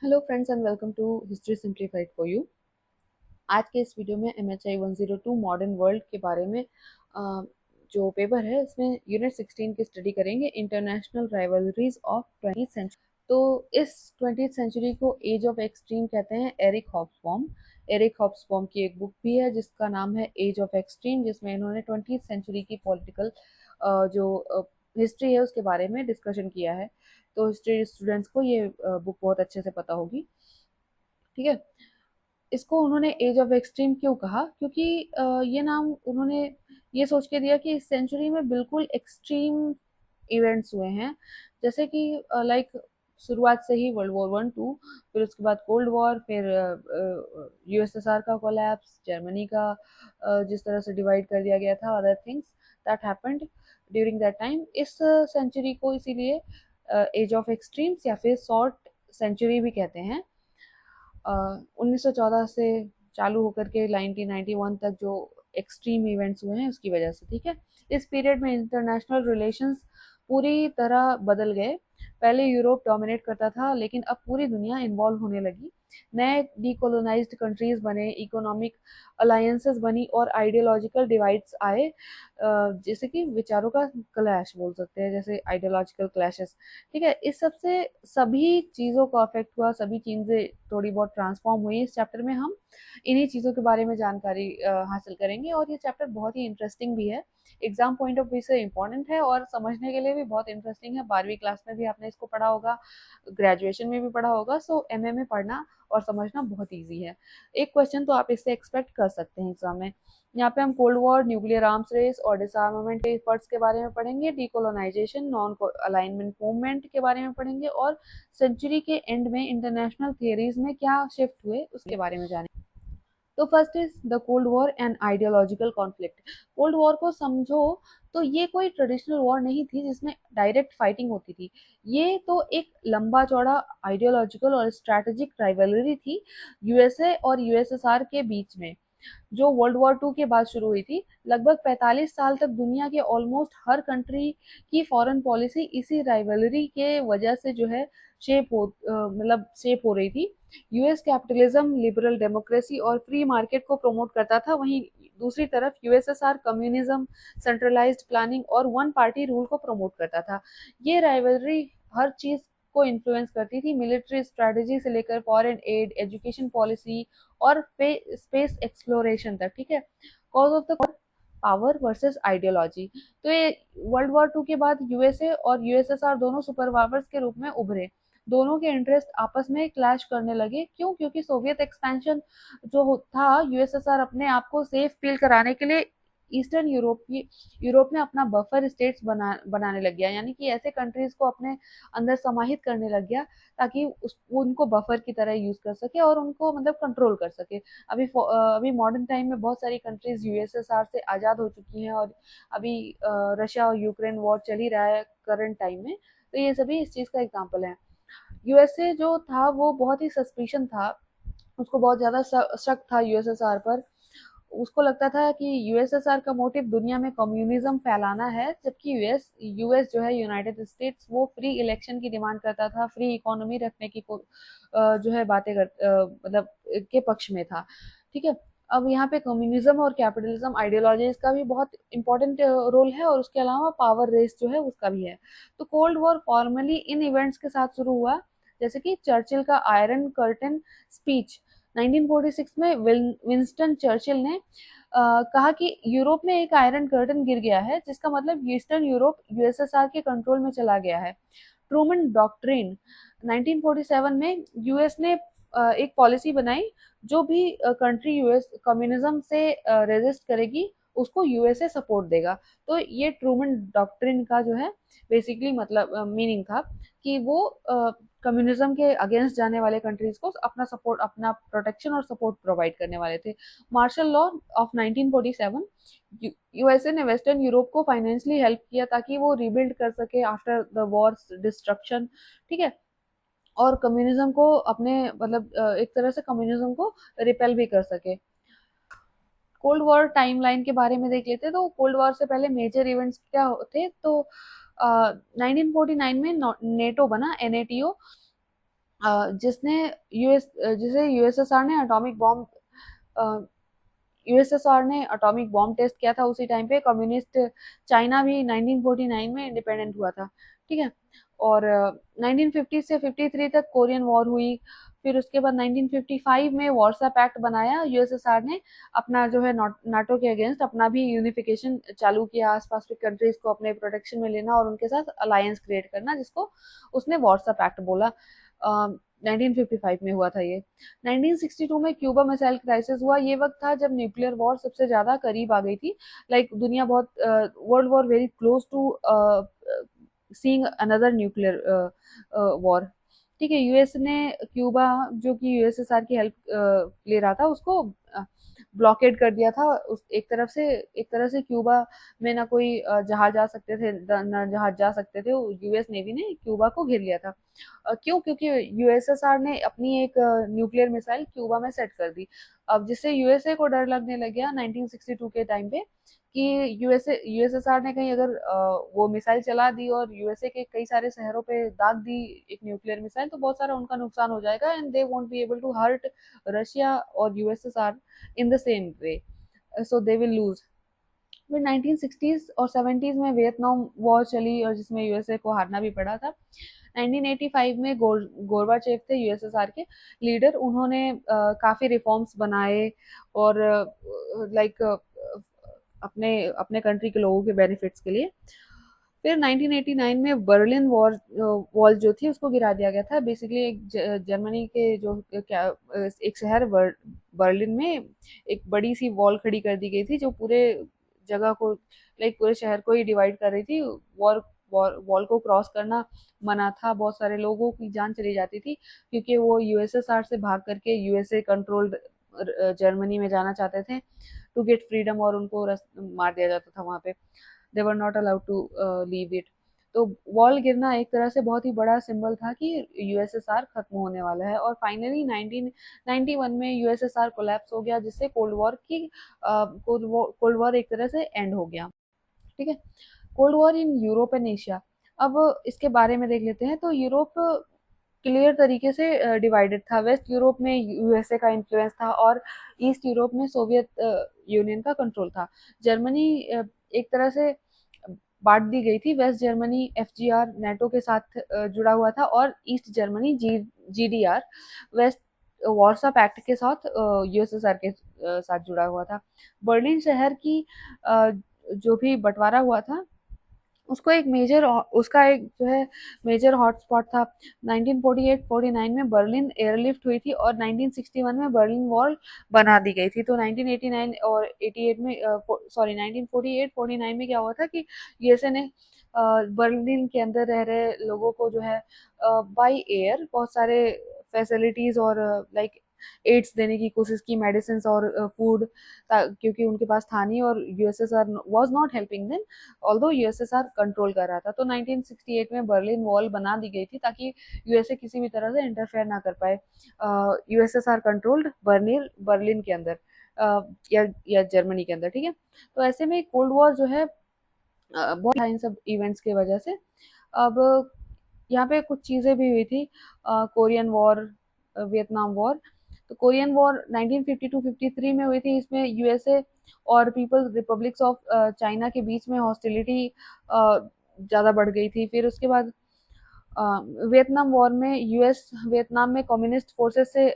Hello friends and welcome to history simplified for you. आज के इस वीडियो में MHI 102 मॉडर्न वर्ल्ड के बारे में जो पेपर है इसमें यूनिट 16 की स्टडी करेंगे, international rivalries of 20th century. तो इस 20th सेंचुरी को एज ऑफ एक्सट्रीम कहते हैं। एरिक हॉब्सबॉम की एक बुक भी है जिसका नाम है एज ऑफ एक्सट्रीम, जिसमें इन्होंने 20th सेंचुरी की पॉलिटिकल जो हिस्ट्री है उसके बारे में डिस्कशन किया है। तो हिस्ट्री स्टूडेंट्स को ये बुक बहुत अच्छे से पता होगी। ठीक है, इसको उन्होंने एज ऑफ एक्सट्रीम क्यों कहा? क्योंकि ये नाम उन्होंने ये सोच के दिया कि इस सेंचुरी में बिल्कुल एक्सट्रीम इवेंट्स हुए हैं, जैसे कि लाइक शुरुआत से ही वर्ल्ड वॉर 1 2, फिर उसके बाद कोल्ड वॉर, फिर USSR का कोलैप्स, जर्मनी का जिस तरह से डिवाइड कर दिया गया था, other things that happened during that time. इस सेंचुरी को इसीलिए एज ऑफ एक्सट्रीम्स या फिर शॉर्ट सेंचुरी भी कहते हैं। 1914 से चालू होकर के 1991 तक जो एक्सट्रीम इवेंट्स हुए हैं उसकी वजह से। ठीक है, इस पीरियड में इंटरनेशनल रिलेशंस पूरी तरह बदल गए। पहले यूरोप डोमिनेट करता था, लेकिन अब पूरी दुनिया इन्वॉल्व होने लगी। नए डीकोलोनाइज्ड कंट्रीज बने, इकोनॉमिक अलायंसेस बनी और आइडियोलॉजिकल डिवाइड्स आए, जैसे कि विचारों का क्लैश बोल सकते हैं, जैसे आइडियोलॉजिकल क्लैशेस। ठीक है, इस सब से सभी चीज़ों को अफेक्ट हुआ, सभी चीज़ें थोड़ी बहुत ट्रांसफॉर्म हुई। इस चैप्टर में हम इन्हीं चीज़ों के बारे में जानकारी हासिल करेंगे, और ये चैप्टर बहुत ही इंटरेस्टिंग भी है, एग्जाम पॉइंट ऑफ व्यू से इम्पोर्टेंट है और समझने के लिए भी बहुत इंटरेस्टिंग है। 12वीं क्लास में भी आपने इसको पढ़ा होगा, ग्रेजुएशन में भी पढ़ा होगा, सो एमए में पढ़ना और समझना बहुत ईजी है। एक क्वेश्चन तो आप इससे एक्सपेक्ट कर सकते हैं एग्जाम में। यहाँ पे हम cold war, nuclear arms race और डिसआर्मामेंट के एफर्ट्स के बारे में पढ़ेंगे, डीकोलोनाइजेशन, नॉन अलाइनमेंट मूवमेंट के बारे में पढ़ेंगे, और सेंचुरी के एंड में इंटरनेशनल थियरीज में क्या शिफ्ट हुए उसके बारे में जानेंगे। तो first is the cold war and ideological conflict. Cold war को समझो तो ये कोई ट्रेडिशनल वॉर नहीं थी जिसमें डायरेक्ट फाइटिंग होती थी। ये तो एक लंबा चौड़ा आइडियोलॉजिकल और स्ट्रैटेजिक राइवलरी थी यूएसए और यूएसएसआर के बीच में, जो वर्ल्ड वॉर 2 के बाद शुरू हुई थी। लगभग 45 साल तक दुनिया के ऑलमोस्ट हर कंट्री की फॉरेन पॉलिसी इसी राइवलरी के वजह से जो है शेप हो रही थी। यूएस कैपिटलिज्म, लिबरल डेमोक्रेसी और फ्री मार्केट को प्रमोट करता था, वहीं दूसरी तरफ यूएसएसआर कम्युनिज्म, सेंट्रलाइज्ड प्लानिंग और वन पार्टी रूल को प्रमोट करता था। ये राइवलरी हर चीज को इन्फ्लुएंस करती थी, मिलिट्री स्ट्रेटेजी से लेकर फॉरेन एड, एजुकेशन पॉलिसी और स्पेस एक्सप्लोरेशन तक। ठीक है, cause of the power versus ideology. तो ये वर्ल्ड वॉर 2 के बाद यूएसए और यूएसएसआर दोनों सुपर पावर्स के रूप में उभरे। दोनों के इंटरेस्ट आपस में क्लैश करने लगे। क्यों? क्योंकि सोवियत एक्सपेंशन जो था, यूएसएसआर अपने आप को सेफ फील कराने के लिए ईस्टर्न यूरोप में अपना बफर स्टेट्स बनाने लग गया, यानी कि ऐसे कंट्रीज को अपने अंदर समाहित करने लग गया ताकि उनको बफर की तरह यूज कर सके और उनको मतलब कंट्रोल कर सके। अभी मॉडर्न टाइम में बहुत सारी कंट्रीज यूएसएसआर से आज़ाद हो चुकी हैं, और अभी रशिया और यूक्रेन वॉर चल ही रहा है करंट टाइम में। तो ये सभी इस चीज़ का एग्जाम्पल है। यूएसए जो था वो बहुत ही सस्पिशन था, उसको बहुत ज़्यादा शक था यूएसएसआर पर। उसको लगता था कि यूएसएसआर का मोटिव दुनिया में कम्युनिज्म फैलाना है, जबकि यूएस जो है, यूनाइटेड स्टेट्स, वो फ्री इलेक्शन की डिमांड करता था, फ्री इकोनॉमी रखने की जो है मतलब के पक्ष में था। ठीक है, अब यहाँ पे कम्युनिज्म और कैपिटलिज्म आइडियोलॉजीज का भी बहुत इंपॉर्टेंट रोल है, और उसके अलावा पावर रेस जो है उसका भी है। तो कोल्ड वॉर फॉर्मली इन इवेंट्स के साथ शुरू हुआ, जैसे कि चर्चिल का आयरन कर्टन स्पीच 1946 में। विंस्टन चर्चिल ने कहा कि यूरोप में एक आयरन कर्टन गिर गया है, जिसका मतलब ईस्टर्न यूरोप यूएसएसआर के कंट्रोल में चला गया है। ट्रूमन डॉक्ट्रिन 1947 में यूएस ने एक पॉलिसी बनाई, जो भी कंट्री यूएस कम्युनिज्म से रेजिस्ट करेगी उसको यूएसए सपोर्ट देगा। तो ये ट्रूमन डॉक्ट्रिन का जो है बेसिकली मतलब मीनिंग था कि वो कम्युनिज्म के अगेंस्ट जाने वाले कंट्रीज को अपना सपोर्ट, अपना प्रोटेक्शन और सपोर्ट प्रोवाइड करने वाले थे। मार्शल लॉ ऑफ 1947, यूएसए ने वेस्टर्न यूरोप को फाइनेंशियली हेल्प किया ताकि वो रिबिल्ड कर सके आफ्टर द वॉर डिस्ट्रक्शन। ठीक है, और कम्युनिज्म को अपने मतलब एक तरह से कम्युनिज्म को रिपेल भी कर सके। कोल्ड वॉर टाइमलाइन के बारे में देख लेते हैं। तो कोल्ड वॉर से पहले मेजर इवेंट्स क्या थे? तो 1949 में नेटो बना, NATO। जिसने जिसे यूएसएसआर ने अटॉमिक बॉम्ब यूएसएसआर ने अटॉमिक बॉम्ब टेस्ट किया था। उसी टाइम पे कम्युनिस्ट चाइना भी 1949 में इंडिपेंडेंट हुआ था, ठीक है। और 1950 से 53 तक कोरियन वॉर हुई। फिर उसके बाद 1955 में वार्सा पैक्ट बनाया यूएसएसआर ने, अपना जो है नाटो के अगेंस्ट अपना भी यूनिफिकेशन चालू किया, आसपास के कंट्रीज को अपने प्रोटेक्शन में लेना और उनके साथ अलायंस क्रिएट करना, जिसको उसने वार्सा पैक्ट बोला। 1955 में हुआ था ये। 1962 में क्यूबा मिसाइल क्राइसिस हुआ। ये वक्त था जब न्यूक्लियर वॉर सबसे ज्यादा करीब आ गई थी। लाइक दुनिया बहुत, world war very close to seeing another nuclear war, ठीक है। यूएस ने क्यूबा, जो कि यूएसएसआर की हेल्प ले रहा था, उसको ब्लॉकेड कर दिया था। उस एक तरह से क्यूबा में ना कोई जहाज जा सकते थे, ना जहाज जा सकते थे। यूएस नेवी ने क्यूबा को घेर लिया था। क्यों? क्योंकि यूएसएसआर ने अपनी एक न्यूक्लियर मिसाइल क्यूबा में सेट कर दी। अब जिससे यूएसए को डर लगने लग गया 1962 के टाइम पे कि यूएसएसआर ने कहीं अगर वो मिसाइल चला दी और यूएसए के कई सारे शहरों पे दाग दी एक न्यूक्लियर मिसाइल, तो बहुत सारा उनका नुकसान हो जाएगा and they won't be able to hurt Russia और USSR in the same way, so they will lose. फिर 1960s और 70s में वियतनाम वॉर चली और जिसमें यूएसए को हारना भी पड़ा था। 1985 में गोरबाचेव थे यूएसएसआर के लीडर। उन्होंने काफी रिफॉर्म्स बनाए और लाइक अपने अपने कंट्री के लोगों के बेनिफिट्स के लिए। फिर 1989 में बर्लिन वॉल जो थी उसको गिरा दिया गया था। बेसिकली एक जर्मनी के जो एक शहर बर्लिन में एक बड़ी सी वॉल खड़ी कर दी गई थी, जो पूरे जगह को, लाइक पूरे शहर को ही डिवाइड कर रही थी। वॉर वॉल को क्रॉस करना मना था। बहुत सारे लोगों की जान चली जाती थी क्योंकि वो यूएसएसआर से भाग करके यूएसए कंट्रोल्ड जर्मनी में जाना चाहते थे टू गेट फ्रीडम, और उनको मार दिया जाता था वहां पे। They were not allowed to leave it. तो वॉल गिरना एक तरह से बहुत ही बड़ा सिंबल था कि यूएसएसआर खत्म होने वाला है। और फाइनली 1991 में यूएसएसआर कोलैप्स हो गया, जिससे कोल्ड वॉर एक तरह से एंड हो गया, ठीक है। Cold war in Europe and Asia. अब इसके बारे में देख लेते हैं। तो यूरोप क्लियर तरीके से डिवाइडेड था। वेस्ट यूरोप में यूएसए का इन्फ्लुएंस था और ईस्ट यूरोप में सोवियत यूनियन का कंट्रोल था। जर्मनी एक तरह से बांट दी गई थी। वेस्ट जर्मनी एफजीआर नेटो के साथ जुड़ा हुआ था और East Germany GDR West Warsaw Pact के साथ यूएसएसआर के साथ जुड़ा हुआ था। बर्लिन शहर की जो भी बंटवारा हुआ था उसको एक मेजर उसका एक जो है मेजर हॉटस्पॉट था। 1948-49 में बर्लिन एयरलिफ्ट हुई थी और 1961 में बर्लिन वॉल बना दी गई थी। तो 1989 और 88 में सॉरी 1948-49 में क्या हुआ था कि यूएसए ने बर्लिन के अंदर रह रहे लोगों को जो है बाय एयर बहुत सारे फैसिलिटीज और लाइक एड्स देने की कोशिश की, मेडिसिन और फूड, क्योंकि उनके पास था नहीं और USSR was not helping them, although USSR control कर रहा था। तो 1968 में बर्लिन वॉल बना दी गई थी ताकि यूएसए किसी भी तरह से इंटरफेयर ना कर पाए यूएसएसआर कंट्रोल्ड बर्लिन के अंदर या जर्मनी के अंदर, ठीक है। तो ऐसे में कोल्ड वॉर जो है बहुत इन सब इवेंट्स की वजह से। अब यहाँ पे कुछ चीजें भी हुई थी, कोरियन वॉर, वियतनाम वॉर। तो कोरियन वॉर 1952-53 में हुई थी। इसमें यूएसए और पीपल्स रिपब्लिक्स ऑफ चाइना के बीच में हॉस्टिलिटी ज़्यादा बढ़ गई थी। फिर उसके बाद वियतनाम वॉर में यूएस वियतनाम में कम्युनिस्ट फोर्सेस से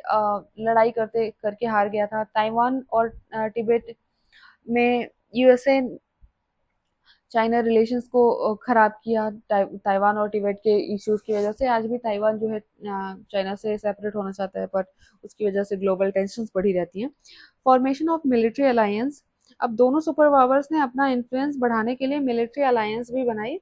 लड़ाई करते करके हार गया था। ताइवान और तिब्बत में यूएसए चाइना रिलेशंस को खराब किया। ताइवान और तिब्बत के इश्यूज की वजह से आज भी ताइवान जो है चाइना से सेपरेट होना चाहता है, पर उसकी वजह से ग्लोबल टेंशंस बढ़ी रहती हैं। Formation of military alliance. अब दोनों सुपर पावर्स ने अपना इन्फ्लुएंस बढ़ाने के लिए मिलिट्री अलायंस भी बनाई।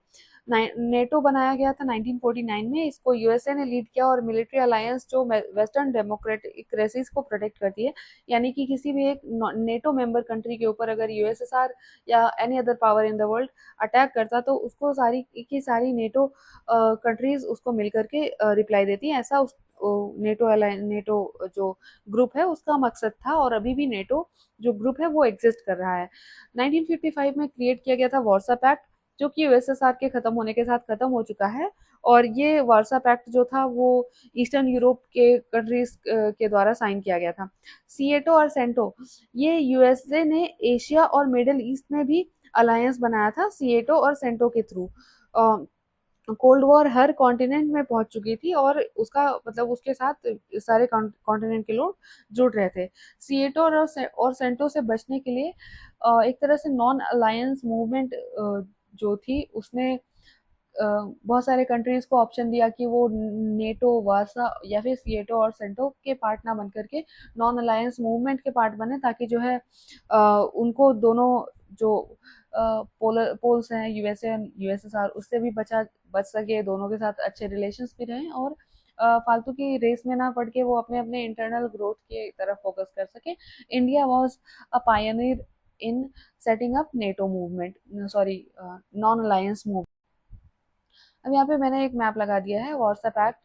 नेटो बनाया गया था 1949 में। इसको यूएसए ने लीड किया और मिलिट्री अलायंस जो वेस्टर्न डेमोक्रेसीज को प्रोटेक्ट करती है, यानी कि किसी भी एक नेटो मेंबर कंट्री के ऊपर अगर यूएसएसआर या any other power in the world attack करता तो उसको सारी की सारी नेटो कंट्रीज उसको मिल करके रिप्लाई देती हैं। ऐसा उस नेटो जो ग्रुप है उसका मकसद था और अभी भी नेटो जो ग्रुप है वो एग्जिस्ट कर रहा है। 1955 में क्रिएट किया गया था वार्सा पैक्ट। जो कि यूएसएसआर के खत्म होने के साथ खत्म हो चुका है। और ये वार्सा पैक्ट जो था वो ईस्टर्न यूरोप के कंट्रीज के द्वारा साइन किया गया था। सीएटो और सेंटो, ये यूएसए ने एशिया और मिडिल ईस्ट में भी अलायंस बनाया था सीएटो और सेंटो के थ्रू। कोल्ड वॉर हर कॉन्टिनेंट में पहुंच चुकी थी और उसका मतलब उसके साथ सारे कॉन्टिनेंट के लोग जुड़ रहे थे। सीएटो और सेंटो से बचने के लिए एक तरह से नॉन अलायंस मूवमेंट जो थी उसने बहुत सारे कंट्रीज को ऑप्शन दिया कि वो नेटो, वार्सा या फिर सीएटो और सेंटो के पार्ट ना बन करके नॉन अलायंस मूवमेंट के पार्ट बने, ताकि जो है उनको दोनों जो पोल्स हैं यूएसए यूएसएसआर उससे भी बच सके, दोनों के साथ अच्छे रिलेशंस भी रहें और फालतू की रेस में ना पड़ के वो अपने अपने इंटरनल ग्रोथ के तरफ फोकस कर सके। India was a Pioneer in setting up NATO movement, sorry non alliance movement. अब यहाँ पे मैंने एक मैप लगा दिया है वार्सा पैक्ट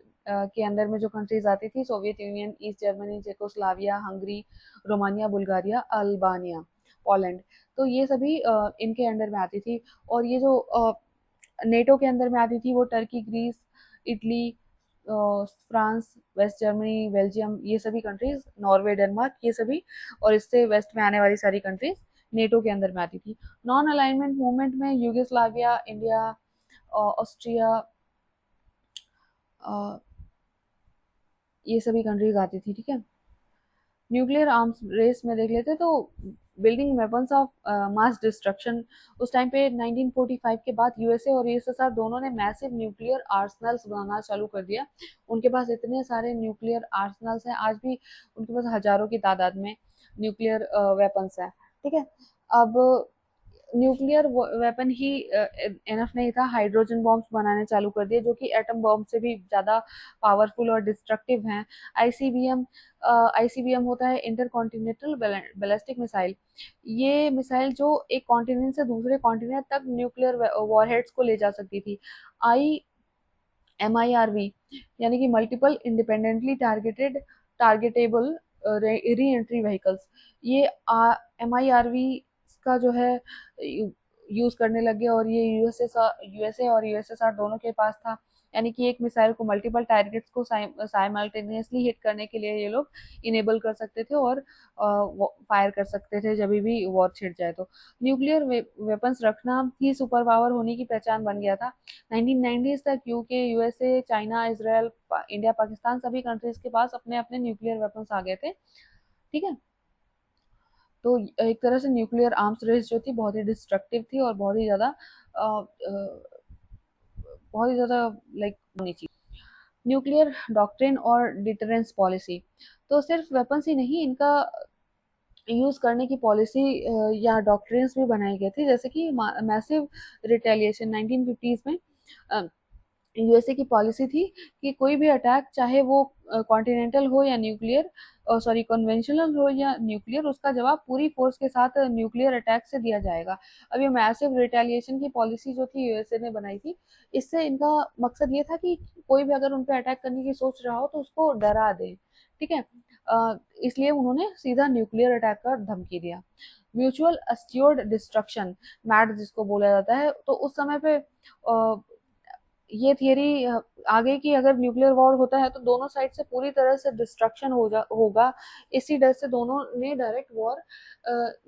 के अंदर में जो कंट्रीज आती थी, Soviet Union, East Germany, Czechoslovakia, Hungary, Romania, Bulgaria, Albania, Poland. तो ये सभी इनके अंडर में आती थी। और ये जो नेटो के अंदर में आती थी वो Turkey, Greece, Italy, France, West Germany, Belgium, ये सभी कंट्रीज, नॉर्वे, डेनमार्क, ये सभी, और इससे वेस्ट में आने वाली सारी कंट्रीज नेटो के अंदर में आती थी। नॉन अलाइनमेंट मूवमेंट में यूगोस्लाविया, इंडिया, ऑस्ट्रिया, ये सभी कंट्रीज आती थी। ठीक है, न्यूक्लियर आर्म्स रेस में देख लेते तो building weapons of mass destruction, उस टाइम पे 1945 के बाद यूएसए और यूएसएसआर दोनों ने मैसिव न्यूक्लियर आर्सनल्स बनाना चालू कर दिया। उनके पास इतने सारे न्यूक्लियर आर्सनल्स हैं, आज भी उनके पास हजारों की तादाद में न्यूक्लियर वेपन्स हैं। ठीक है, अब न्यूक्लियर वेपन ही एनफ नहीं था, हाइड्रोजन बॉम्ब्स बनाने चालू कर दिए जो कि एटम बॉम्ब से भी ज़्यादा पावरफुल और डिस्ट्रक्टिव हैं। आईसीबीएम, आईसीबीएम होता है इंटरकॉन्टिनेंटल बैलिस्टिक मिसाइल। ये मिसाइल जो एक कॉन्टिनेंट से दूसरे कॉन्टिनेंट तक न्यूक्लियर वॉरहेड्स को ले जा सकती थी। आई MIRV यानी कि multiple independently targetable re entry vehicles, ये MIRV का जो है यूज करने लगे और ये यूएसए और यूएसएसआर दोनों के पास था। यानी कि एक मिसाइल को मल्टीपल टारगेट्स को साइमल्टेनियसली हिट करने के लिए ये लोग इनेबल कर सकते थे और फायर कर सकते थे जब भी वॉर छिड़ जाए। तो न्यूक्लियर वेपन्स रखना ही सुपर पावर होने की पहचान बन गया था। 1990s तक UK, USA, China, Israel, India, Pakistan सभी कंट्रीज के पास अपने अपने न्यूक्लियर वेपन्स आ गए थे। ठीक है, तो एक तरह से न्यूक्लियर आर्म्स रेस जो थी बहुत ही डिस्ट्रक्टिव थी और बहुत ही ज़्यादा लाइक होनी चाहिए। न्यूक्लियर डॉक्ट्रिन और डिटरेंस पॉलिसी, तो सिर्फ वेपन्स ही नहीं, इनका यूज करने की पॉलिसी या डॉक्ट्रिन्स भी बनाई गई थी, जैसे कि मैसिव रिटेलिएशन 1950s में यूएसए की पॉलिसी थी कि कोई भी अटैक, चाहे वो कॉन्टिनेंटल हो या न्यूक्लियर, सॉरी कन्वेंशनल हो या न्यूक्लियर, उसका जवाब पूरी फोर्स के साथ न्यूक्लियर अटैक से दिया जाएगा। अब ये मैसिव रिटेलिएशन की पॉलिसी जो थी यूएसए ने बनाई थी, इससे इनका मकसद ये था कि कोई भी अगर उन पर अटैक करने की सोच रहा हो तो उसको डरा दे। ठीक है, इसलिए उन्होंने सीधा न्यूक्लियर अटैक का धमकी दिया। म्यूचुअल अस्योर्ड डिस्ट्रक्शन, मैट जिसको बोला जाता है, तो उस समय पे ये थियरी आ गई कि अगर न्यूक्लियर वॉर होता है तो दोनों साइड से पूरी तरह से डिस्ट्रक्शन होगा। इसी डर से दोनों ने डायरेक्ट वॉर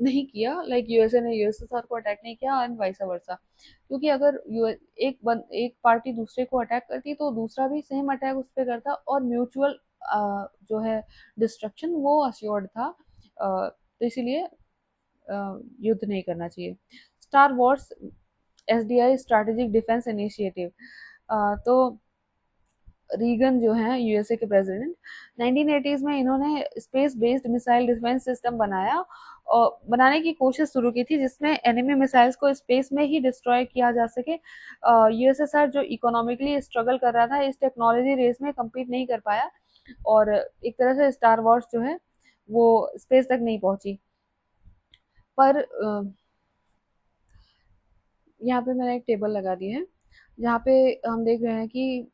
नहीं किया, लाइक यूएसए ने यूएसएसआर को अटैक नहीं किया एंड वाइस वर्सा, क्योंकि अगर एक पार्टी दूसरे को अटैक करती तो दूसरा भी सेम अटैक उस पर करता और म्यूचुअल जो है डिस्ट्रक्शन वो अश्योर्ड था। तो इसीलिए युद्ध नहीं करना चाहिए। Star Wars, SDI strategic defence initiative, तो रीगन जो है यूएसए के प्रेसिडेंट, 1980s में इन्होंने space based missile defence system बनाया और बनाने की कोशिश शुरू की थी जिसमें एनिमी मिसाइल्स को स्पेस में ही डिस्ट्रॉय किया जा सके। यूएसएसआर जो इकोनॉमिकली स्ट्रगल कर रहा था इस टेक्नोलॉजी रेस में कम्पीट नहीं कर पाया और एक तरह से स्टार वॉर्स जो है वो स्पेस तक नहीं पहुंची। पर यहाँ पे मैंने एक टेबल लगा दी है जहाँ पे हम देख रहे हैं कि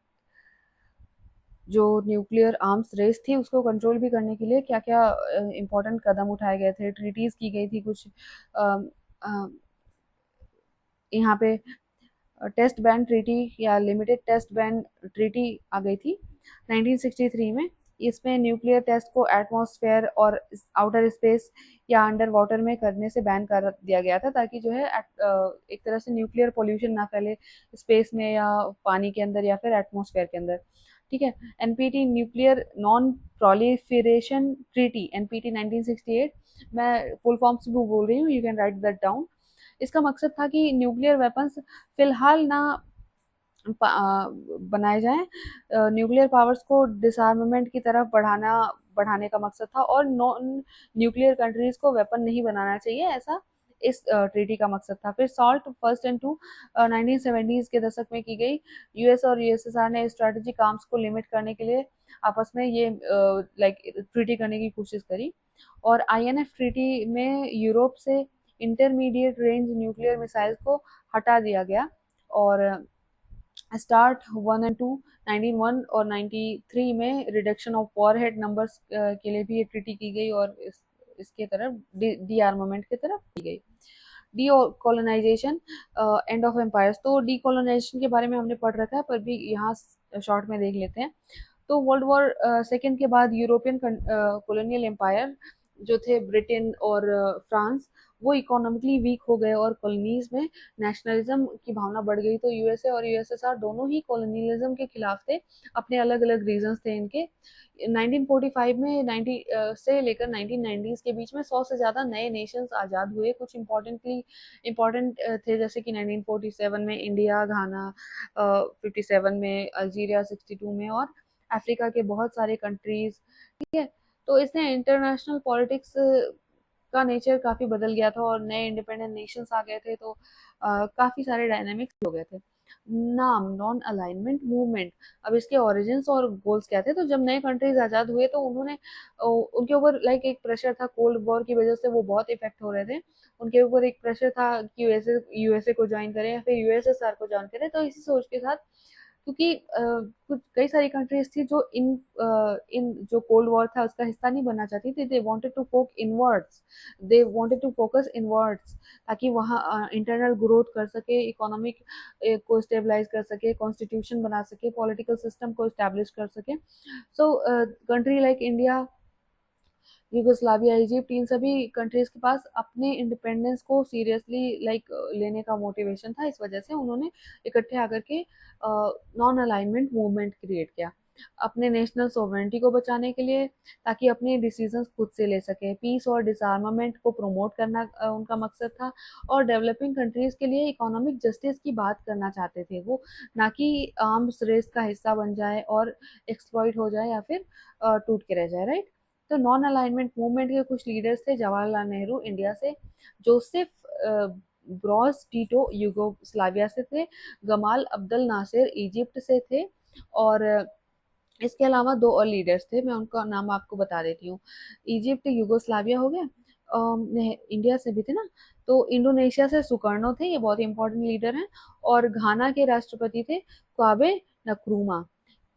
जो न्यूक्लियर आर्म्स रेस थी उसको कंट्रोल भी करने के लिए क्या क्या इम्पोर्टेंट कदम उठाए गए थे, ट्रीटीज की गई थी कुछ। अ, अ, यहाँ पे टेस्ट बैन ट्रीटी या लिमिटेड टेस्ट बैन ट्रीटी आ गई थी 1963 में। इसमें न्यूक्लियर टेस्ट को एटमॉस्फेयर और आउटर स्पेस या अंडर वाटर में करने से बैन कर दिया गया था, ताकि जो है एक तरह से न्यूक्लियर पोल्यूशन ना फैले स्पेस में या पानी के अंदर या फिर एटमॉस्फेयर के अंदर। ठीक है। NPT nuclear non proliferation treaty, NPT 1968, मैं फुल फॉर्म्स भी बोल रही हूँ, you can write that down. इसका मकसद था कि न्यूक्लियर वेपन्स फिलहाल ना बनाए जाएं, न्यूक्लियर पावर्स को डिसआर्मामेंट की तरफ बढ़ाने का मकसद था, और नॉन न्यूक्लियर कंट्रीज को वेपन नहीं बनाना चाहिए, ऐसा इस ट्रीटी का मकसद था। फिर salt first and to 1970s के दशक में की गई। यूएस और यूएसएसआर ने स्ट्रेटेजिक आर्म्स को लिमिट करने के लिए आपस में ये लाइक ट्रीटी करने की कोशिश करी, और आईएनएफ ट्रीटी में यूरोप से इंटरमीडिएट रेंज न्यूक्लियर मिसाइल्स को हटा दिया गया, और स्टार्ट 1 और 2 1991 और 93 में रिडक्शन ऑफ वॉरहेड नंबर्स के लिए भी ये ट्रीटी की गई, और इसके तरफ डी आर्मामेंट की तरफ की गई। Decolonisation, end of empires. तो डी कॉलोनाइजेशन के बारे में हमने पढ़ रखा है, पर भी यहाँ शॉर्ट में देख लेते हैं। तो वर्ल्ड वॉर सेकेंड के बाद यूरोपियन कॉलोनियल एम्पायर जो थे ब्रिटेन और फ्रांस, वो इकोनॉमिकली वीक हो गए और कॉलोनीज में नेशनलिज्म की भावना बढ़ गई। तो यूएसए और यूएसएसआर दोनों ही कॉलोनियलिज्म के खिलाफ थे, अपने अलग अलग रीजंस थे इनके। 1945 में 90 से लेकर 1990s के बीच में 100 से ज़्यादा नए नेशंस आज़ाद हुए। कुछ इम्पोर्टेंट थे, जैसे कि 1947 में इंडिया, घाना 57 में, अल्जीरिया 62 में, और अफ्रीका के बहुत सारे कंट्रीज। ठीक है। तो इसने इंटरनेशनल पॉलिटिक्स का नेचर काफी बदल गया था, और नए इंडिपेंडेंट नेशंस आ गए थे, तो काफी सारे डायनामिक्स हो गए थे। नाम नॉन अलाइनमेंट मूवमेंट। अब इसके ओरिजिन्स और गोल्स क्या थे? तो जब नए कंट्रीज आजाद हुए तो उन्होंने उनके ऊपर लाइक एक प्रेशर था, कोल्ड वॉर की वजह से वो बहुत इफेक्ट हो रहे थे, उनके ऊपर एक प्रेशर था कि यूएसए को ज्वाइन करें या फिर यूएसएसआर को ज्वाइन करें। तो इसी सोच के साथ, क्योंकि कुछ कई सारी कंट्रीज थी जो इन जो कोल्ड वॉर था उसका हिस्सा नहीं बनना चाहती थी। They wanted to focus inwards, ताकि वहाँ इंटरनल ग्रोथ कर सके, इकोनॉमिक को स्टेबलाइज कर सके, कॉन्स्टिट्यूशन बना सके, पॉलिटिकल सिस्टम को स्टैब्लिश कर सके। So country like India, Yugoslavia, Egypt, इन सभी कंट्रीज के पास अपने इंडिपेंडेंस को सीरियसली लेने का मोटिवेशन था। इस वजह से उन्होंने इकट्ठे आकर के नॉन अलाइनमेंट मूवमेंट क्रिएट किया, अपने नेशनल सोवरेनिटी को बचाने के लिए, ताकि अपने डिसीजंस खुद से ले सके। पीस और डिसआर्मामेंट को प्रमोट करना उनका मकसद था, और डेवलपिंग कंट्रीज के लिए इकोनॉमिक जस्टिस की बात करना चाहते थे वो, ना कि आर्म्स रेस का हिस्सा बन जाए और एक्सप्लॉइट हो जाए या फिर टूट के रह जाए। राइट। तो नॉन अलाइनमेंट मूवमेंट के कुछ लीडर्स थे: जवाहरलाल नेहरू इंडिया से, जोसेफ ब्रॉस टीटो यूगोस्लाविया से थे, गमाल अब्दुल नासिर इजिप्ट से थे, और इसके अलावा दो और लीडर्स थे, मैं उनका नाम आपको बता देती हूँ। इजिप्ट यूगोस्लाविया हो गया, इंडिया से भी थे ना, तो इंडोनेशिया से सुकर्णो थे, ये बहुत इंपॉर्टेंट लीडर हैं, और घाना के राष्ट्रपति थे क्वाबे नक्रूमा,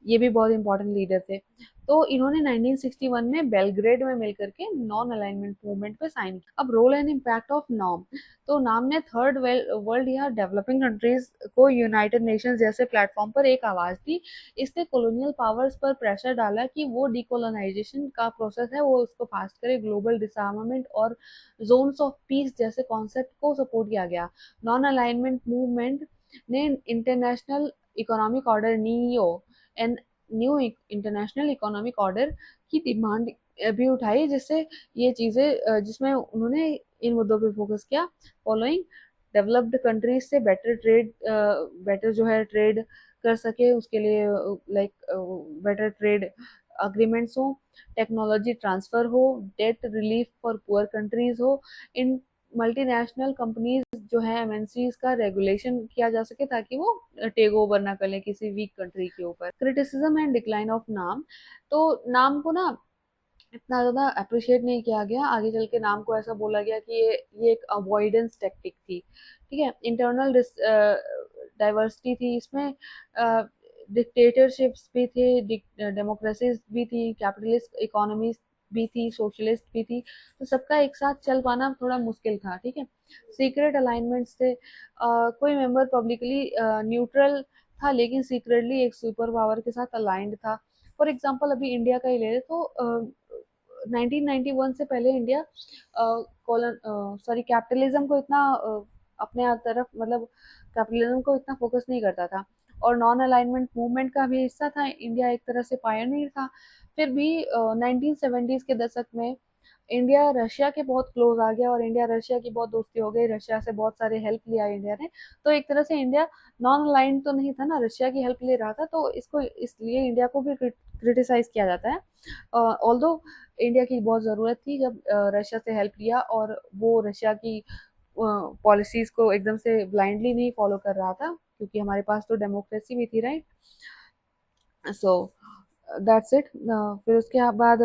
ये भी बहुत इंपॉर्टेंट लीडर थे। तो इन्होंने 1961 में बेलग्रेड में मिलकर के नॉन अलाइनमेंट मूवमेंट पे साइन किया। अब रोल एंड इम्पैक्ट ऑफ नाम। तो नाम ने थर्ड वर्ल्ड या डेवलपिंग कंट्रीज को यूनाइटेड नेशंस जैसे प्लेटफॉर्म पर एक आवाज दी। इसने कॉलोनियल पावर्स पर प्रेशर डाला कि वो डिकोलोनाइजेशन का प्रोसेस है वो उसको फास्ट करे, ग्लोबल डिसआर्मामेंट और जोन्स ऑफ पीस जैसे कॉन्सेप्ट को सपोर्ट किया गया। नॉन अलाइनमेंट मूवमेंट ने international economic order neo an new international economic order की डिमांड भी उठाई, जिससे ये चीज़ें जिसमें उन्होंने इन मुद्दों पे फोकस किया। फॉलोइंग डेवलप्ड कंट्रीज से बेटर जो है ट्रेड कर सके, उसके लिए बेटर ट्रेड अग्रीमेंट्स हो, टेक्नोलॉजी ट्रांसफर हो, debt relief for poor countries हो, इन मल्टीनेशनल कंपनीज जो है एमएनसीज का रेगुलेशन किया जा सके, ताकि वो टेक ओवर ना कर ले किसी वीक कंट्री के ऊपर। क्रिटिसिज्म एंड डिक्लाइन ऑफ नाम। तो नाम को ना इतना ज़्यादा अप्रिशिएट नहीं किया गया, आगे चल के नाम को ऐसा बोला गया कि ये एक अवॉइडेंस टेक्टिक थी। ठीक है। इंटरनल डाइवर्सिटी थी इसमें, डिक्टेटरशिप्स भी थे, डेमोक्रेसीज भी थी, कैपिटलिस्ट इकोनॉमीज भी थी, सोशलिस्ट भी थी, तो सबका एक साथ चल पाना थोड़ा मुश्किल था, ठीक है। सीक्रेट अलाइनमेंट्स थे, कोई मेंबर पब्लिकली न्यूट्रल था लेकिन सीक्रेटली एक सुपर पावर के साथ अलाइंड था। फॉर एग्जांपल अभी इंडिया का ही ले ले तो 1991 से पहले इंडिया कॉलन सॉरी कैपिटलिज्म को इतना अपने आप तरफ मतलब कैपिटलिज्म को इतना फोकस नहीं करता था, और नॉन अलाइनमेंट मूवमेंट का भी हिस्सा था इंडिया, एक तरह से पायनियर था। फिर भी 1970s के दशक में इंडिया रशिया के बहुत क्लोज आ गया और इंडिया रशिया की बहुत दोस्ती हो गई, रशिया से बहुत सारे हेल्प लिया इंडिया ने। तो एक तरह से इंडिया नॉन अलाइन तो नहीं था ना, रशिया की हेल्प ले रहा था, तो इसको इसलिए इंडिया को भी क्रिटिसाइज किया जाता है। ऑल्दो इंडिया की बहुत ज़रूरत थी जब रशिया से हेल्प लिया, और वो रशिया की पॉलिसीज को एकदम से ब्लाइंडली नहीं फॉलो कर रहा था, क्योंकि हमारे पास तो डेमोक्रेसी भी थी, राइट। So that's it. फिर उसके बाद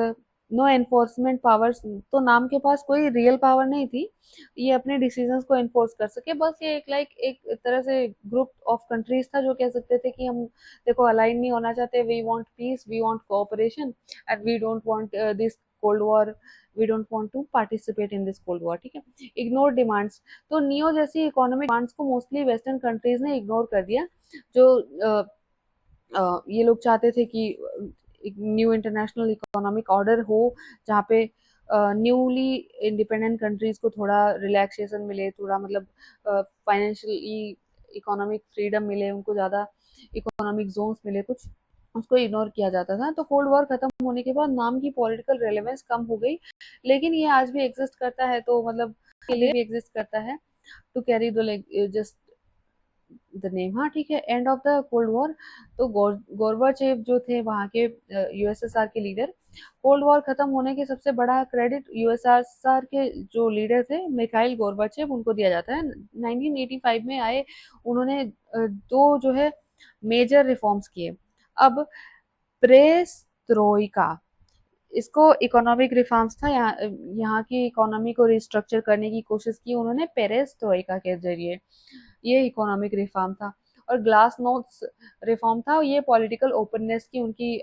नो एनफोर्समेंट पावर्स, तो नाम के पास कोई रियल पावर नहीं थी ये अपने डिसीजंस को एनफोर्स कर सके, बस ये एक एक तरह से ग्रुप ऑफ कंट्रीज था जो कह सकते थे कि हम देखो अलाइन नहीं होना चाहते, we want peace, we want cooperation, and we don't want this cold war, we don't want to participate in this cold war, ठीक है। इग्नोर डिमांड्स, तो नियो जैसी इकोनॉमिक डिमांड्स को मोस्टली वेस्टर्न कंट्रीज ने ignore कर दिया। जो ये लोग चाहते थे कि एक न्यू इंटरनेशनल इकोनॉमिक ऑर्डर हो, जहाँ पे न्यूली इंडिपेंडेंट कंट्रीज को थोड़ा रिलैक्सेशन मिले, थोड़ा मतलब फाइनेंशियली इकोनॉमिक फ्रीडम मिले, उनको ज़्यादा इकोनॉमिक जोन्स मिले कुछ, उसको इग्नोर किया जाता था। तो कोल्ड वॉर खत्म होने के बाद नाम की पॉलिटिकल रेलेवेंस कम हो गई, लेकिन ये आज भी एग्जिस्ट करता है, तो मतलब के लिए भी एग्जिस्ट करता है to carry the just the name, हाँ ठीक है। End of the cold war, तो गोर्बाचेव जो थे वहाँ के यूएसएसआर के लीडर, कोल्ड वॉर खत्म होने के सबसे बड़ा क्रेडिट यूएसएसआर के जो लीडर थे मिखाइल गोर्बाचेव, उनको दिया जाता है। 1985 में आए, उन्होंने दो जो है मेजर रिफॉर्म्स किए। अब प्रेस्ट्रोइका, इसको इकोनॉमिक रिफॉर्म्स था, यहाँ की इकोनॉमी को रिस्ट्रक्चर करने की कोशिश की उन्होंने पेरेस्ट्रोइका के जरिए, ये इकोनॉमिक रिफॉर्म था। और ग्लास नोट्स रिफॉर्म था, ये पॉलिटिकल ओपननेस की उनकी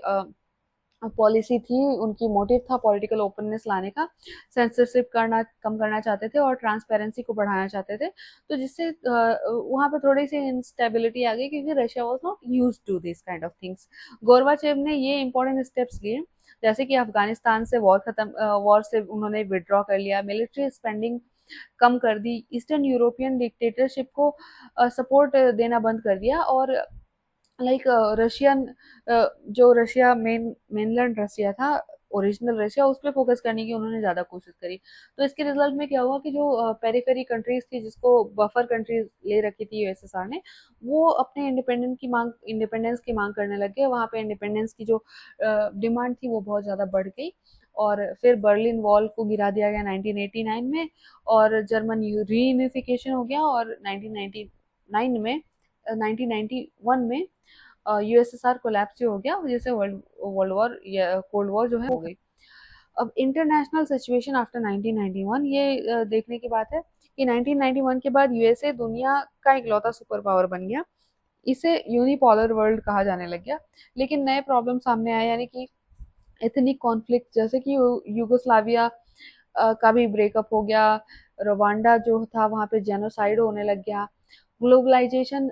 पॉलिसी थी, उनकी मोटिव था पॉलिटिकल ओपननेस लाने का, सेंसरशिप करना कम करना चाहते थे और ट्रांसपेरेंसी को बढ़ाना चाहते थे, तो जिससे वहाँ पे थोड़ी सी इंस्टेबिलिटी आ गई, क्योंकि Russia was not used to this kind of things. Gorbachev ने ये इंपॉर्टेंट स्टेप्स लिए, जैसे कि अफगानिस्तान से वॉर से उन्होंने विड्रॉ कर लिया, मिलिट्री स्पेंडिंग कम कर दी, ईस्टर्न यूरोपियन डिक्टेटरशिप को सपोर्ट देना बंद कर दिया, और लाइक रशियन जो रशिया मेनलैंड रशिया था, ओरिजिनल रशिया, उस पर फोकस करने की उन्होंने ज़्यादा कोशिश करी। तो इसके रिजल्ट में क्या हुआ कि जो पेरिफेरी कंट्रीज थी, जिसको बफर कंट्रीज ले रखी थी यूएसएसआर ने, वो अपने इंडिपेंडेंस की मांग करने लग गए। वहाँ पे इंडिपेंडेंस की जो डिमांड थी वो बहुत ज़्यादा बढ़ गई, और फिर बर्लिन वॉल को गिरा दिया गया 1989 में, और जर्मन रीयूनिफिकेशन हो गया, और 1999 में 1991 में यूएसएसआर कोलैप्स हो गया, जैसे वर्ल्ड वर्ल्ड वॉर या कोल्ड वॉर जो है हो गई। अब इंटरनेशनल सिचुएशन आफ्टर 1991, ये देखने की बात है कि 1991 के बाद यूएसए दुनिया का इकलौता सुपर पावर बन गया, इसे यूनिपोलर वर्ल्ड कहा जाने लग गया। लेकिन नए प्रॉब्लम सामने आए, यानी कि एथनिक कॉन्फ्लिक्ट, जैसे कि यूगोस्लाविया का भी ब्रेकअप हो गया, रवांडा जो था वहाँ पे जेनोसाइड होने लग गया, ग्लोबलाइजेशन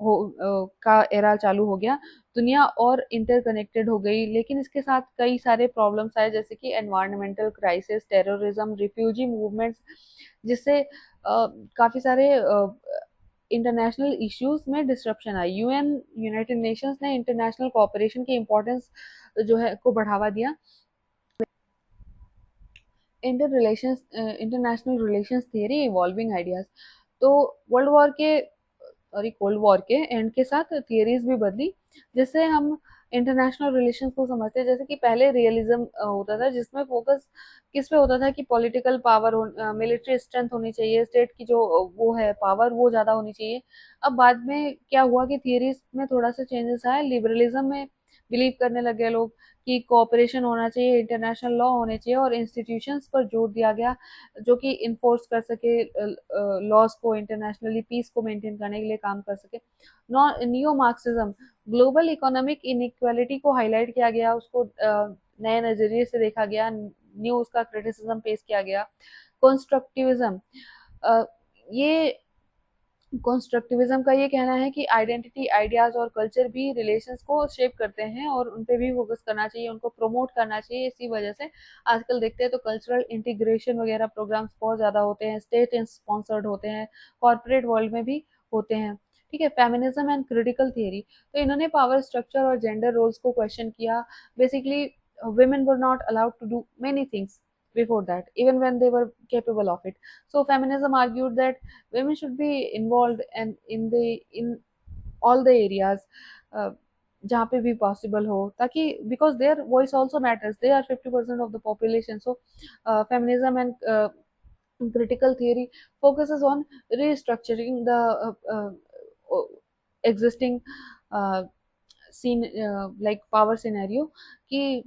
का एरा चालू हो गया, दुनिया और इंटरकनेक्टेड हो गई। लेकिन इसके साथ कई सारे प्रॉब्लम्स आए, जैसे कि environmental crisis, terrorism, refugee movements, जिससे काफ़ी सारे इंटरनेशनल इश्यूज में डिस्ट्रप्शन आई। यूनाइटेड नेशंस ने इंटरनेशनल कोऑपरेशन की इम्पोर्टेंस जो है को बढ़ावा दिया। International relations theory, evolving ideas, तो वर्ल्ड वॉर के सॉरी कोल्ड वॉर के एंड के साथ थियरीज भी बदली, जिससे हम इंटरनेशनल रिलेशंस को समझते हैं। जैसे कि पहले रियलिज्म होता था, जिसमें फोकस किस पे होता था कि पॉलिटिकल पावर, मिलिट्री स्ट्रेंथ होनी चाहिए, स्टेट की जो वो है पावर वो ज़्यादा होनी चाहिए। अब बाद में क्या हुआ कि थियरीज में थोड़ा सा चेंजेस आया, लिबरलिज्म में बिलीव करने लगे लोग कि कोऑपरेशन होना चाहिए, इंटरनेशनल लॉ होने चाहिए और इंस्टीट्यूशंस पर जोर दिया गया जो कि इन्फोर्स कर सके लॉज को, इंटरनेशनली पीस को मेंटेन करने के लिए काम कर सके। Neo Marxism, global economic inequality को हाईलाइट किया गया, उसको नए नजरिए से देखा गया, न्यू उसका क्रिटिसिज्म पेश किया गया। कंस्ट्रक्टिविज्म, ये कंस्ट्रक्टिविज्म का ये कहना है कि आइडेंटिटी, आइडियाज और कल्चर भी रिलेशंस को शेप करते हैं और उन पे भी फोकस करना चाहिए, उनको प्रमोट करना चाहिए। इसी वजह से आजकल देखते हैं तो कल्चरल इंटीग्रेशन वगैरह प्रोग्राम्स बहुत ज़्यादा होते हैं, स्टेट स्पॉन्सर्ड होते हैं, कॉर्पोरेट वर्ल्ड में भी होते हैं। ठीक है, फेमिनिज्म एंड क्रिटिकल थियरी, तो इन्होंने पावर स्ट्रक्चर और जेंडर रोल्स को क्वेश्चन किया। Basically women were not allowed to do many things before that, even when they were capable of it. So feminism argued that women should be involved and in all the areas uh, जहाँ पे भी possible हो, ताकि because their voice also matters, they are 50% of the population. So feminism and critical theory focuses on restructuring the existing uh, scene like power scenario कि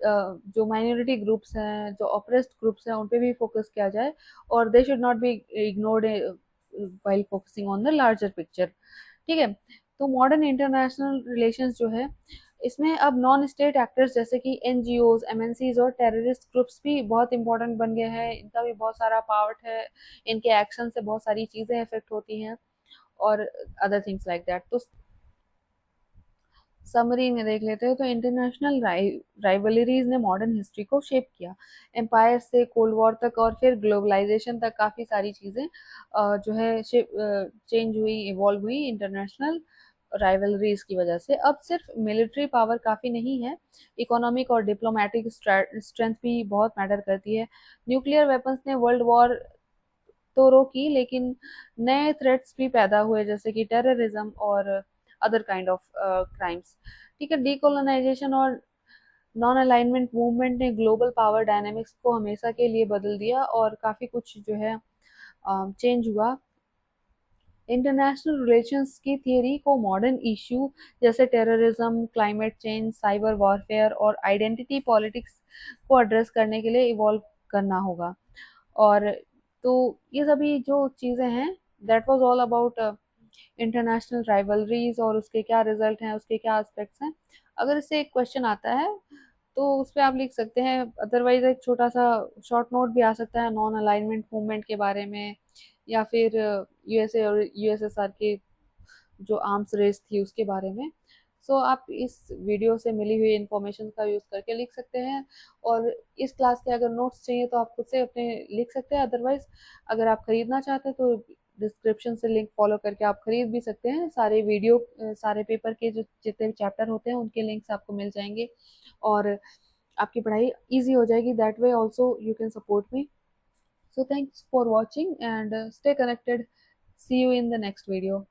जो minority groups हैं, जो oppressed groups हैं, उन पे भी फोकस किया जाए और they should not be ignored while focusing on the larger picture. ठीक है, तो मॉडर्न इंटरनेशनल रिलेशंस जो है, इसमें अब नॉन स्टेट एक्टर्स जैसे कि एनजीओज, एमएनसीज और टेररिस्ट ग्रुप्स भी बहुत इंपॉर्टेंट बन गए हैं। इनका भी बहुत सारा पार्ट है, इनके एक्शन से बहुत सारी चीजें इफेक्ट होती हैं और अदर थिंग्स लाइक दैट। तो समरी में देख लेते हैं तो इंटरनेशनल राइवलरीज ने मॉडर्न हिस्ट्री को शेप किया, एम्पायर से कोल्ड वॉर तक और फिर ग्लोबलाइजेशन तक काफ़ी सारी चीज़ें जो है चेंज हुई, इवॉल्व हुई इंटरनेशनल राइवलरीज की वजह से। अब सिर्फ मिलिट्री पावर काफ़ी नहीं है, इकोनॉमिक और डिप्लोमेटिक स्ट्रेंथ भी बहुत मैटर करती है। न्यूक्लियर वेपन्स ने वर्ल्ड वॉर तो रोकी, लेकिन नए थ्रेट्स भी पैदा हुए जैसे कि टेररिज्म और अदर काइंड ऑफ क्राइम्स। ठीक है, डीकोलोनाइजेशन और नॉन अलाइनमेंट मूवमेंट ने ग्लोबल पावर डायनेमिक्स को हमेशा के लिए बदल दिया और काफ़ी कुछ जो है चेंज हुआ। इंटरनेशनल रिलेशंस की थियरी को मॉडर्न इशू जैसे terrorism, climate change, cyber warfare और आइडेंटिटी पॉलिटिक्स को एड्रेस करने के लिए इवॉल्व करना होगा। और तो ये सभी जो चीज़ें हैं, that was all about international rivalries और उसके क्या रिजल्ट हैं, उसके क्या एस्पेक्ट्स हैं। अगर इससे एक क्वेश्चन आता है तो उस पर आप लिख सकते हैं, अदरवाइज एक छोटा सा शॉर्ट नोट भी आ सकता है नॉन अलाइनमेंट मूवमेंट के बारे में, या फिर यूएसए और यूएसएसआर के जो आर्म्स रेस थी उसके बारे में। सो आप इस वीडियो से मिली हुई इंफॉर्मेशन का यूज़ करके लिख सकते हैं। और इस क्लास के अगर नोट्स चाहिए तो आप खुद से अपने लिख सकते हैं, अदरवाइज अगर आप खरीदना चाहते हैं तो डिस्क्रिप्शन से लिंक फॉलो करके आप खरीद भी सकते हैं। सारे वीडियो सारे पेपर के जो जितने भी चैप्टर होते हैं उनके लिंक्स आपको मिल जाएंगे और आपकी पढ़ाई ईजी हो जाएगी। That way also you can support me. So thanks for watching and stay connected. See you in the next video.